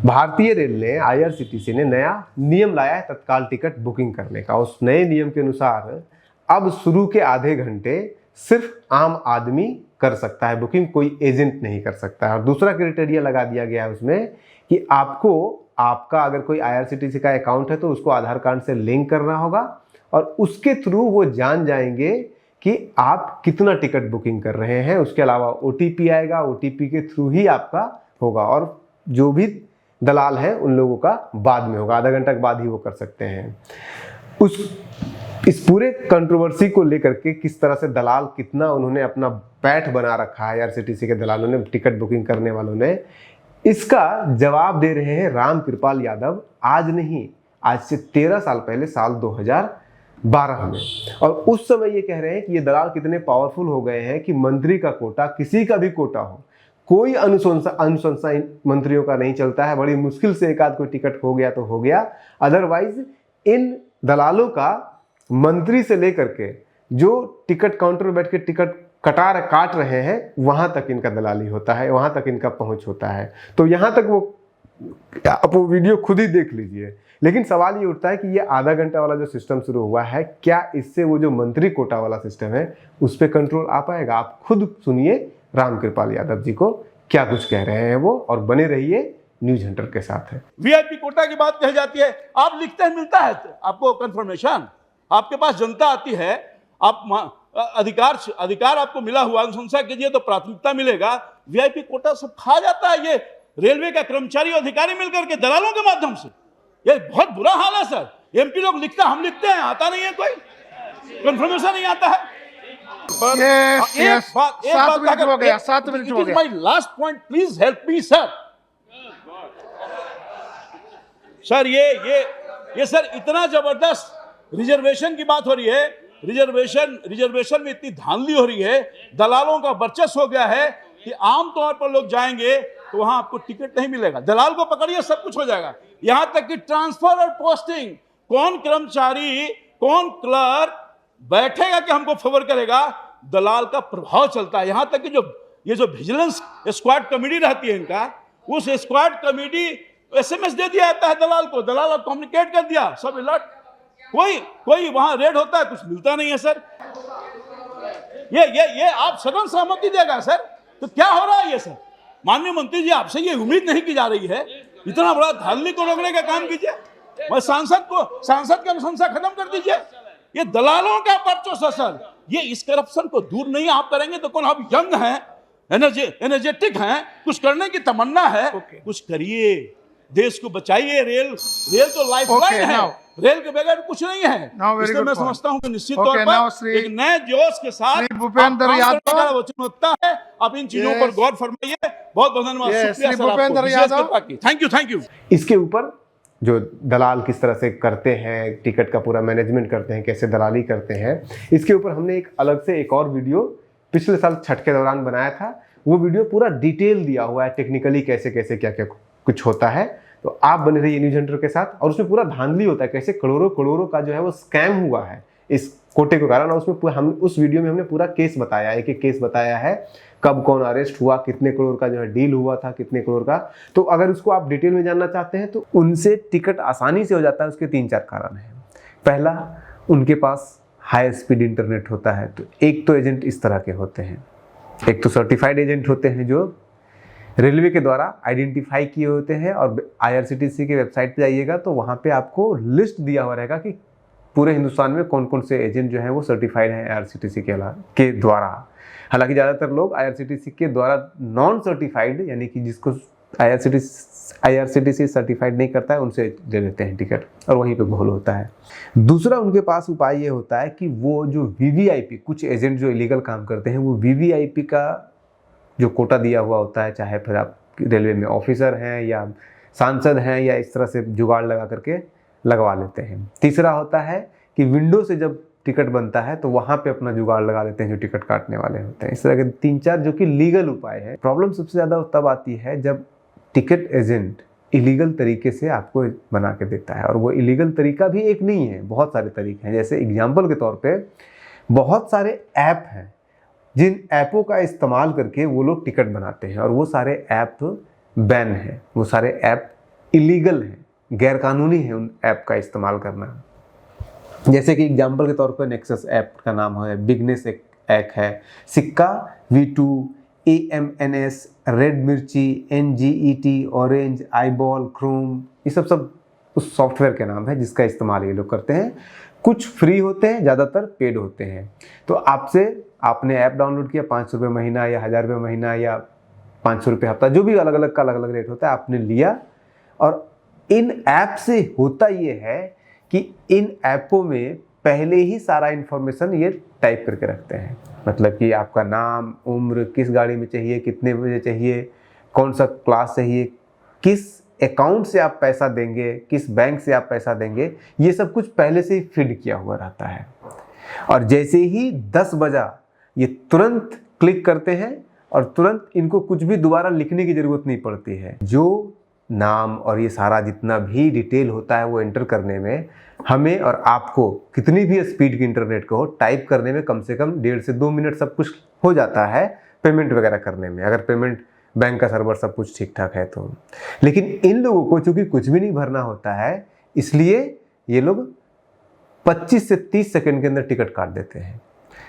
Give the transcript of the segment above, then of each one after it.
भारतीय रेल ने आईआरसीटीसी ने नया नियम लाया है तत्काल टिकट बुकिंग करने का। उस नए नियम के अनुसार अब शुरू के आधे घंटे सिर्फ आम आदमी कर सकता है बुकिंग, कोई एजेंट नहीं कर सकता है। और दूसरा क्राइटेरिया लगा दिया गया है उसमें कि आपका अगर कोई आईआरसीटीसी का अकाउंट है तो उसको आधार कार्ड से लिंक करना होगा और उसके थ्रू वो जान जाएंगे कि आप कितना टिकट बुकिंग कर रहे हैं। उसके अलावा ओटीपी आएगा, ओटीपी के थ्रू ही आपका होगा और जो भी दलाल है उन लोगों का बाद में होगा, आधा घंटा के बाद ही वो कर सकते हैं। इस पूरे कंट्रोवर्सी को लेकर के किस तरह से दलाल कितना उन्होंने अपना पैठ बना रखा है आईआरसीटीसी के दलालों ने, टिकट बुकिंग करने वालों ने, इसका जवाब दे रहे हैं राम कृपाल यादव। आज नहीं, आज से 13 साल पहले, साल 2012 में। और उस समय ये कह रहे हैं कि ये दलाल कितने पावरफुल हो गए हैं कि मंत्री का कोटा, किसी का भी कोटा हो, कोई अनुशंसा मंत्रियों का नहीं चलता है। बड़ी मुश्किल से एक आध कोई टिकट हो गया तो हो गया, अदरवाइज इन दलालों का मंत्री से लेकर के जो टिकट काउंटर में बैठ के टिकट काट रहे हैं वहां तक इनका दलाली होता है, वहां तक इनका पहुंच होता है। तो यहां तक आप वो वीडियो खुद ही देख लीजिए। लेकिन सवाल ये उठता है कि ये आधा घंटा वाला जो सिस्टम शुरू हुआ है, क्या इससे वो जो मंत्री कोटा वाला सिस्टम है उस पर कंट्रोल आ पाएगा? आप खुद सुनिए राम कृपाल यादव जी को क्या कुछ कह रहे हैं वो, और बने रहिए न्यूज हंटर के साथ। है वीआईपी कोटा की बात कही जाती है, आप लिखते हैं मिलता है आपको कंफर्मेशन, आपके पास जनता आती है, आप अधिकार आपको मिला हुआ, अनुशंसा कीजिए तो प्राथमिकता मिलेगा। वीआईपी कोटा सब खा जाता है ये रेलवे का कर्मचारी और अधिकारी मिलकर के दलालों के माध्यम से। ये बहुत बुरा हाल है सर। एमपी लोग लिखता, हम लिखते हैं, आता नहीं है, कोई कंफर्मेशन नहीं आता है। सात मिनट हो गया। My last point, please help me sir. Sir ये सर इतना जबरदस्त रिजर्वेशन की बात हो रही है, रिजर्वेशन में इतनी धांधली हो रही है, दलालों का वर्चस्व हो गया है कि आमतौर पर लोग जाएंगे तो वहां आपको टिकट नहीं मिलेगा, दलाल को पकड़िए सब कुछ हो जाएगा। यहां तक कि ट्रांसफर और पोस्टिंग, कौन कर्मचारी कौन क्लर्क बैठेगा कि हमको फेवर करेगा, दलाल का प्रभाव चलता है। यहां तक कि ये जो विजिलेंस स्क्वाड कमेटी रहती है इनका, उस स्क्वाड कमेटी एसएमएस दे दिया जाता है दलाल को, दलाल कम्युनिकेट कर दिया, सब अलर्ट, कोई वहां रेड होता है, कुछ मिलता नहीं है सर। ये आप सदन सहमति देगा सर? तो क्या हो रहा है ये सर? माननीय मंत्री जी, आपसे ये उम्मीद नहीं की जा रही है, इतना बड़ा धांधली को रोकने का काम कीजिए। मैं सांसद की अनुशंसा खत्म कर दीजिए। ये दलालों का वर्चस्व सर, ये इस करप्शन को दूर नहीं आप करेंगे तो कौन? आप यंग हैं, एनर्जेटिक हैं, कुछ करने की तमन्ना है, कुछ करिए, देश को बचाइए। रेल तो लाइफलाइन है, रेल के बगैर कुछ नहीं है। इसलिए मैं समझता हूं कि निश्चित तौर पर एक नए जोश के साथ भूपेंद्र यादव वचनबद्धता है। आप इन चीजों पर गौर फरमाइए। बहुत बहुत धन्यवाद, शुक्रिया भूपेंद्र यादव, थैंक यू। इसके ऊपर जो दलाल किस तरह से करते हैं, टिकट का पूरा मैनेजमेंट करते हैं, कैसे दलाली करते हैं, इसके ऊपर हमने एक अलग से एक और वीडियो पिछले साल छठ के दौरान बनाया था। वो वीडियो पूरा डिटेल दिया हुआ है, टेक्निकली कैसे कैसे क्या क्या कुछ होता है। तो आप बने रहिए न्यूज हंटर के साथ। और उसमें पूरा धांधली होता है, कैसे करोड़ों का जो है वो स्कैम हुआ है इस कोटे के कारण। और उसमें हम उस वीडियो में हमने पूरा केस बताया, एक केस बताया है, कब कौन अरेस्ट हुआ, कितने करोड़ का जो है डील हुआ था, कितने करोड़ का। तो अगर उसको आप डिटेल में जानना चाहते हैं तो उनसे टिकट आसानी से हो जाता है। उसके 3-4 कारण हैं। पहला, उनके पास हाई स्पीड इंटरनेट होता है। तो एक तो एजेंट इस तरह के होते हैं, एक तो सर्टिफाइड एजेंट होते हैं जो रेलवे के द्वारा आइडेंटिफाई किए होते हैं। और आईआरसीटीसी की वेबसाइट पे जाइएगा तो वहाँ पे आपको लिस्ट दिया हुआ रहेगा कि पूरे हिंदुस्तान में कौन कौन से एजेंट जो हैं वो सर्टिफाइड हैं आईआरसीटीसी के द्वारा। हालांकि ज़्यादातर लोग आईआरसीटीसी के द्वारा नॉन सर्टिफाइड, यानी कि जिसको आईआरसीटीसी सर्टिफाइड नहीं करता है, उनसे ले लेते हैं टिकट, और वहीं पे घोल होता है। दूसरा उनके पास उपाय ये होता है कि वो जो वीवीआईपी, कुछ एजेंट जो इलीगल काम करते हैं, वो वीवीआईपी का जो कोटा दिया हुआ होता है, चाहे फिर आप रेलवे में ऑफिसर हैं या सांसद हैं, या इस तरह से जुगाड़ लगा करके लगवा लेते हैं। तीसरा होता है कि विंडो से जब टिकट बनता है तो वहाँ पे अपना जुगाड़ लगा लेते हैं जो टिकट काटने वाले होते हैं। इस तरह के 3-4 जो कि लीगल उपाय है। प्रॉब्लम सबसे ज़्यादा तब आती है जब टिकट एजेंट इलीगल तरीके से आपको बना के देता है। और वो इलीगल तरीका भी एक नहीं है, बहुत सारे तरीके हैं। जैसे एग्जाम्पल के तौर पर बहुत सारे ऐप हैं जिन ऐपों का इस्तेमाल करके वो लोग टिकट बनाते हैं, और वो सारे ऐप बैन हैं, वो सारे ऐप इलीगल है, गैरकानूनी है उन ऐप का इस्तेमाल करना। जैसे कि एग्जाम्पल के तौर पर नेक्सस ऐप का नाम है, बिगनेस एक ऐप है, सिक्का, V2, AMNS, रेड मिर्ची, NGET, ऑरेंज, आईबॉल, क्रोम, ये सब उस सॉफ्टवेयर के नाम है जिसका इस्तेमाल ये लोग करते हैं। कुछ फ्री होते हैं, ज़्यादातर पेड होते हैं। तो आपने ऐप डाउनलोड किया, 500 रुपये महीना या 1000 रुपये महीना या 500 रुपये हफ्ता, जो भी अलग अलग का अलग अलग रेट होता है, आपने लिया। और इन ऐप से होता ये है कि इन ऐपों में पहले ही सारा इन्फॉर्मेशन ये टाइप करके रखते हैं। मतलब कि आपका नाम, उम्र, किस गाड़ी में चाहिए, कितने बजे चाहिए, कौन सा क्लास चाहिए, किस अकाउंट से आप पैसा देंगे, किस बैंक से आप पैसा देंगे, ये सब कुछ पहले से ही फीड किया हुआ रहता है। और जैसे ही 10 बजा ये तुरंत क्लिक करते हैं और तुरंत इनको कुछ भी दोबारा लिखने की ज़रूरत नहीं पड़ती है। जो नाम और ये सारा जितना भी डिटेल होता है वो एंटर करने में हमें और आपको कितनी भी स्पीड की इंटरनेट को टाइप करने में कम से कम 1.5 से 2 मिनट सब कुछ हो जाता है पेमेंट वगैरह करने में, अगर पेमेंट बैंक का सर्वर सब कुछ ठीक ठाक है तो। लेकिन इन लोगों को चूंकि कुछ भी नहीं भरना होता है, इसलिए ये लोग 25 से 30 सेकंड के अंदर टिकट काट देते हैं।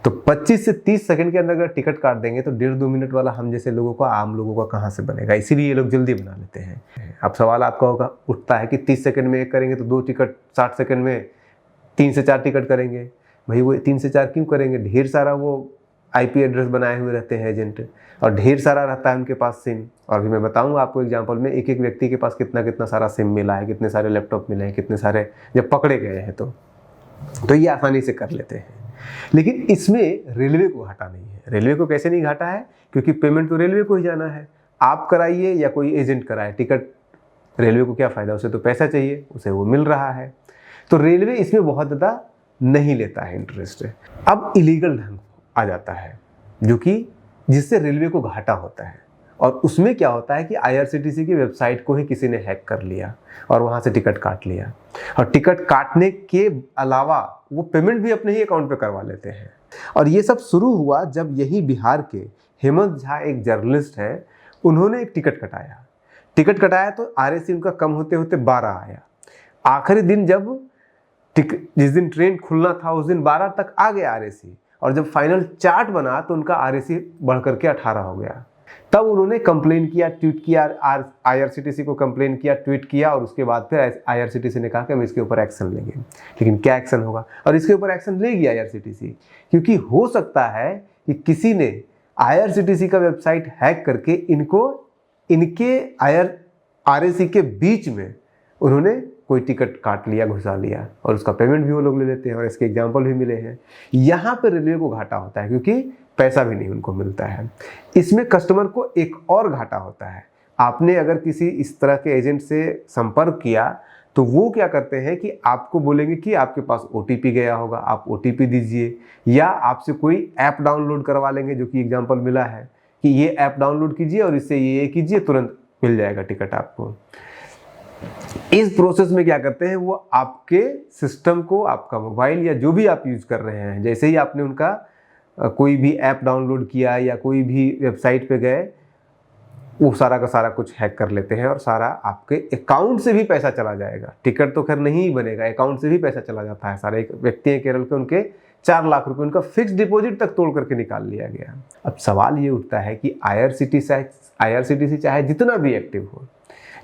तो 25 से 30 सेकंड के अंदर अगर टिकट काट देंगे तो 1.5-2 मिनट वाला हम जैसे लोगों को, आम लोगों का कहाँ से बनेगा, इसीलिए ये लोग जल्दी बना लेते हैं। अब सवाल आपका होगा उठता है कि 30 सेकंड में एक करेंगे तो 2 टिकट, 60 सेकंड में 3 से 4 टिकट करेंगे। भाई वो 3 से 4 क्यों करेंगे? ढेर सारा वो IP एड्रेस बनाए हुए रहते हैं एजेंट, और ढेर सारा रहता है उनके पास सिम। और अभी मैं बताऊंगा आपको एग्जांपल में, एक एक व्यक्ति के पास कितना कितना सारा सिम मिला है, कितने सारे लैपटॉप मिले हैं, कितने सारे जब पकड़े गए हैं तो ये आसानी से कर लेते हैं। लेकिन इसमें रेलवे को घाटा नहीं है। रेलवे को कैसे नहीं घाटा है? क्योंकि पेमेंट तो रेलवे को ही जाना है। आप कराइए या कोई एजेंट कराए, टिकट रेलवे को क्या फ़ायदा, उसे तो पैसा चाहिए, उसे वो मिल रहा है। तो रेलवे इसमें बहुत ज़्यादा नहीं लेता है इंटरेस्ट। अब इलीगल ढंग आ जाता है जो कि जिससे रेलवे को घाटा होता है, और उसमें क्या होता है कि IRCTC की वेबसाइट को ही किसी ने हैक कर लिया और वहाँ से टिकट काट लिया। और टिकट काटने के अलावा वो पेमेंट भी अपने ही अकाउंट पे करवा लेते हैं। और ये सब शुरू हुआ जब यही बिहार के हेमंत झा एक जर्नलिस्ट हैं, उन्होंने एक टिकट कटाया तो RAC उनका कम होते होते 12 आया। आखिरी दिन जब जिस दिन ट्रेन खुलना था उस दिन 12 तक आ गया RAC, और जब फाइनल चार्ट बना तो उनका RAC बढ़ करके 18 हो गया। तब उन्होंने कंप्लेन किया, ट्वीट किया, IRCTC को कंप्लेन किया, ट्वीट किया, और उसके बाद फिर IRCTC ने कहा कि हम इसके ऊपर एक्शन लेंगे। लेकिन क्या एक्शन होगा? और इसके ऊपर एक्शन लेगी IRCTC, क्योंकि हो सकता है कि किसी ने IRCTC का वेबसाइट हैक करके इनके RAC के बीच में उन्होंने कोई टिकट काट लिया, घुसा लिया, और उसका पेमेंट भी वो लोग ले लेते हैं। और इसके एग्जाम्पल भी मिले हैं। यहाँ पर रेलवे को घाटा होता है क्योंकि पैसा भी नहीं उनको मिलता है। इसमें कस्टमर को एक और घाटा होता है। आपने अगर किसी इस तरह के एजेंट से संपर्क किया तो वो क्या करते हैं कि आपको बोलेंगे कि आपके पास OTP गया होगा, आप OTP दीजिए, या आपसे कोई ऐप डाउनलोड करवा लेंगे, जो कि एग्जाम्पल मिला है कि ये ऐप डाउनलोड कीजिए और इससे ये कीजिए, तुरंत मिल जाएगा टिकट आपको। इस प्रोसेस में क्या करते हैं, वो आपके सिस्टम को, आपका मोबाइल या जो भी आप यूज कर रहे हैं, जैसे ही आपने उनका कोई भी ऐप डाउनलोड किया या कोई भी वेबसाइट पे गए, वो सारा का सारा कुछ हैक कर लेते हैं और सारा आपके अकाउंट से भी पैसा चला जाएगा। टिकट तो खैर नहीं बनेगा, अकाउंट से भी पैसा चला जाता है। सारे एक व्यक्ति हैं केरल के, उनके 4 लाख रुपए उनका फिक्स डिपॉजिट तक तोड़ करके निकाल लिया गया। अब सवाल ये उठता है कि IRCTC चाहे जितना भी एक्टिव हो,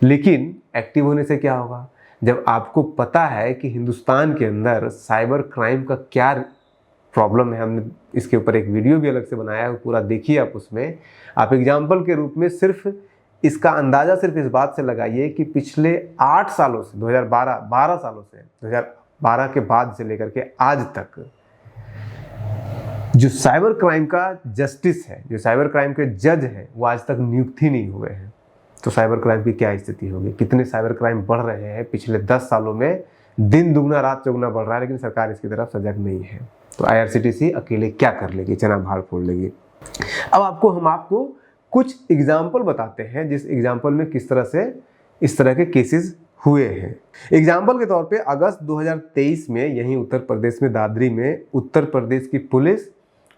लेकिन एक्टिव होने से क्या होगा? जब आपको पता है कि हिंदुस्तान के अंदर साइबर क्राइम का क्या प्रॉब्लम है, हमने इसके ऊपर एक वीडियो भी अलग से बनाया है, पूरा देखिए आप। उसमें आप एग्जाम्पल के रूप में सिर्फ इसका अंदाज़ा सिर्फ इस बात से लगाइए कि पिछले 8 सालों से 12 सालों से 2012 के बाद से लेकर के आज तक जो साइबर क्राइम का जस्टिस है, जो साइबर क्राइम के जज हैं, वो आज तक नियुक्त ही नहीं हुए हैं। तो साइबर क्राइम की क्या स्थिति होगी? कितने साइबर क्राइम बढ़ रहे हैं पिछले 10 सालों में, दिन दुगना रात चौगुना बढ़ रहा है, लेकिन सरकार इसकी तरफ सजग नहीं है। तो IRCTC अकेले क्या कर लेगी? चना भाड़ फोड़ लेगी। अब हम आपको कुछ एग्जाम्पल बताते हैं, जिस एग्जाम्पल में किस तरह से इस तरह के केसेस हुए हैं। एग्जाम्पल के तौर पे अगस्त 2023 में यहीं उत्तर प्रदेश में दादरी में उत्तर प्रदेश की पुलिस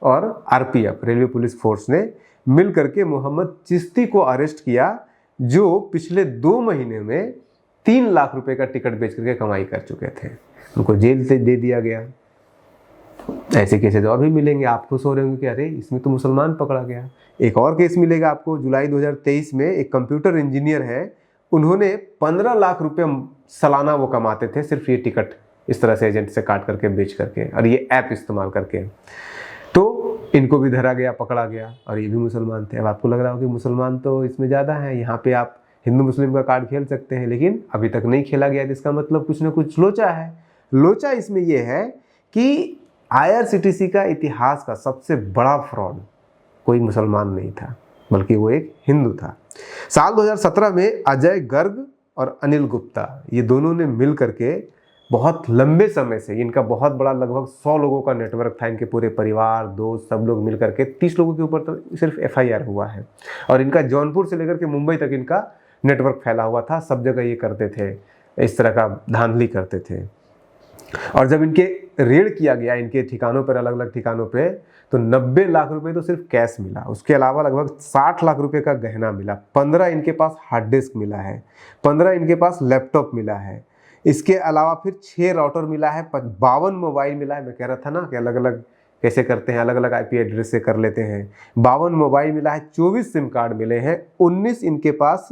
और RPF रेलवे पुलिस फोर्स ने मिल करके मोहम्मद चिश्ती को अरेस्ट किया, जो पिछले 2 महीने में 3 लाख रुपए का टिकट बेच करके कमाई कर चुके थे। उनको जेल से दे दिया गया। ऐसे केसेस और भी मिलेंगे, आप खुश हो रहे होंगे कि अरे इसमें तो मुसलमान पकड़ा गया। एक और केस मिलेगा आपको जुलाई 2023 में, एक कंप्यूटर इंजीनियर है, उन्होंने 15 लाख रुपए सालाना वो कमाते थे सिर्फ ये टिकट इस तरह से एजेंट से काट करके बेच करके, और ये ऐप इस्तेमाल करके। तो इनको भी धरा गया, पकड़ा गया, और ये भी मुसलमान थे। अब आपको लग रहा हो कि मुसलमान तो इसमें ज़्यादा है, यहाँ पे आप हिंदू मुस्लिम का कार्ड खेल सकते हैं, लेकिन अभी तक नहीं खेला गया। इसका मतलब कुछ ना कुछ लोचा है। लोचा इसमें यह है कि IRCTC का इतिहास का सबसे बड़ा फ्रॉड कोई मुसलमान नहीं था, बल्कि वो एक हिंदू था। साल 2017 में अजय गर्ग और अनिल गुप्ता, ये दोनों ने मिल करके बहुत लंबे समय से, इनका बहुत बड़ा लगभग 100 लोगों का नेटवर्क था, इनके पूरे परिवार दोस्त सब लोग मिल करके 30 लोगों के ऊपर तो सिर्फ FIR हुआ है। और इनका जौनपुर से लेकर के मुंबई तक इनका नेटवर्क फैला हुआ था, सब जगह ये करते थे, इस तरह का धांधली करते थे। और जब इनके रेड किया गया इनके ठिकानों पर, अलग अलग ठिकानों पे, तो 90 लाख रुपए तो सिर्फ कैश मिला, उसके अलावा लगभग 60 लाख रुपए का गहना मिला, 15 इनके पास हार्ड डिस्क मिला है, 15 इनके पास लैपटॉप मिला है, इसके अलावा फिर 6 राउटर मिला है, 52 मोबाइल मिला है। मैं कह रहा था ना कि अलग अलग कैसे करते हैं, अलग अलग IP एड्रेस से कर लेते हैं। 52 मोबाइल मिला है, 24 सिम कार्ड मिले हैं, 19 इनके पास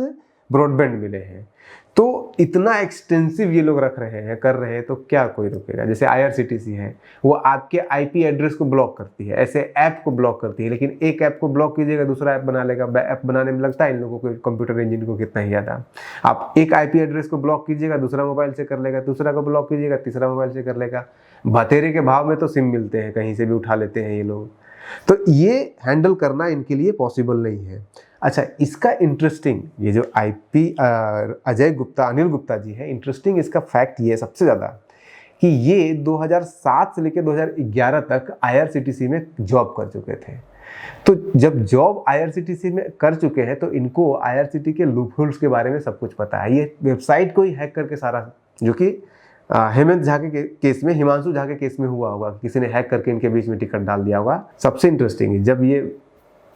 ब्रॉडबैंड मिले हैं। तो इतना एक्सटेंसिव ये लोग रख रहे हैं, कर रहे हैं, तो क्या कोई रोकेगा। जैसे IRCTC है, वो आपके IP एड्रेस को ब्लॉक करती है, ऐसे ऐप को ब्लॉक करती है, लेकिन एक ऐप को ब्लॉक कीजिएगा दूसरा ऐप बना लेगा। ऐप बनाने में लगता है इन लोगों को, कंप्यूटर इंजन को, कितना ही ज़्यादा। आप एक IP एड्रेस को ब्लॉक कीजिएगा, दूसरा मोबाइल से कर लेगा, दूसरा को ब्लॉक कीजिएगा, तीसरा मोबाइल से कर लेगा। भतेरे के भाव में तो सिम मिलते हैं, कहीं से भी उठा लेते हैं ये लोग। तो ये हैंडल करना इनके लिए पॉसिबल नहीं है। अच्छा, इसका इंटरेस्टिंग, ये जो अजय गुप्ता, अनिल गुप्ता जी है, इंटरेस्टिंग इसका फैक्ट ये सबसे ज़्यादा कि ये 2007 से लेकर 2011 तक IRCTC में जॉब कर चुके थे। तो जब जॉब IRCTC में कर चुके हैं तो इनको IRCTC के लूपहोल्स के बारे में सब कुछ पता है। ये वेबसाइट को ही हैक करके सारा, जो कि हेमंत झा के केस में, हिमांशु झा के केस में हुआ होगा, किसी ने हैक करके इनके बीच में टिकट डाल दिया होगा। सबसे इंटरेस्टिंग है, जब ये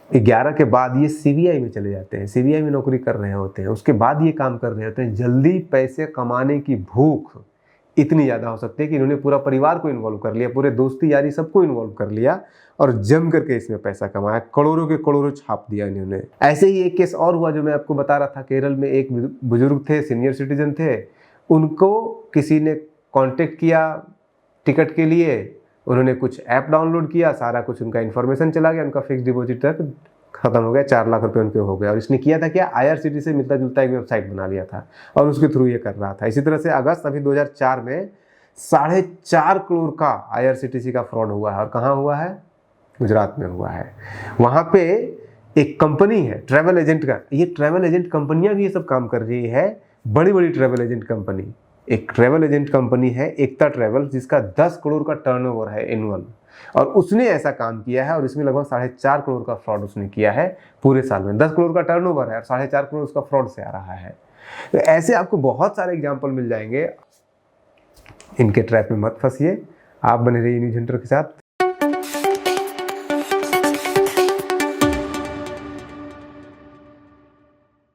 11 के बाद ये CBI में चले जाते हैं, CBI में नौकरी कर रहे होते हैं, उसके बाद ये काम कर रहे होते हैं। जल्दी पैसे कमाने की भूख इतनी ज़्यादा हो सकती है कि इन्होंने पूरा परिवार को इन्वॉल्व कर लिया, पूरे दोस्ती यारी सबको इन्वॉल्व कर लिया और जम करके इसमें पैसा कमाया, करोड़ों के करोड़ों छाप दिया इन्होंने। ऐसे ही एक केस और हुआ जो मैं आपको बता रहा था, केरल में एक बुजुर्ग थे, सीनियर सिटीजन थे, उनको किसी ने कांटेक्ट किया टिकट के लिए, उन्होंने कुछ ऐप डाउनलोड किया, सारा कुछ उनका इन्फॉर्मेशन चला गया, उनका फिक्स डिपॉजिट तक खत्म हो गया, 4 लाख रुपए उनके हो गए। और इसने किया था क्या, IRCTC से मिलता जुलता एक वेबसाइट बना लिया था और उसके थ्रू ये कर रहा था। इसी तरह से अगस्त अभी 2004 में 4.5 करोड़ का IRCTC का फ्रॉड हुआ है। और कहाँ हुआ है, गुजरात में हुआ है। वहाँ पे एक कंपनी है ट्रैवल एजेंट का, ये ट्रैवल एजेंट कंपनियां भी ये सब काम कर रही है, बड़ी बड़ी ट्रैवल एजेंट कंपनी। एक ट्रैवल एजेंट कंपनी है एकता ट्रैवल, जिसका 10 करोड़ का टर्नओवर है एनुअल, और उसने ऐसा काम किया है और इसमें लगभग 4.5 करोड़ का फ्रॉड उसने किया है पूरे साल में। 10 करोड़ का टर्नओवर है और 4.5 करोड़ उसका फ्रॉड से आ रहा है। तो ऐसे आपको बहुत सारे एग्जाम्पल मिल जाएंगे। इनके ट्रैप में मत फंसिए, आप बने रहिए न्यूज़ हंटर के साथ।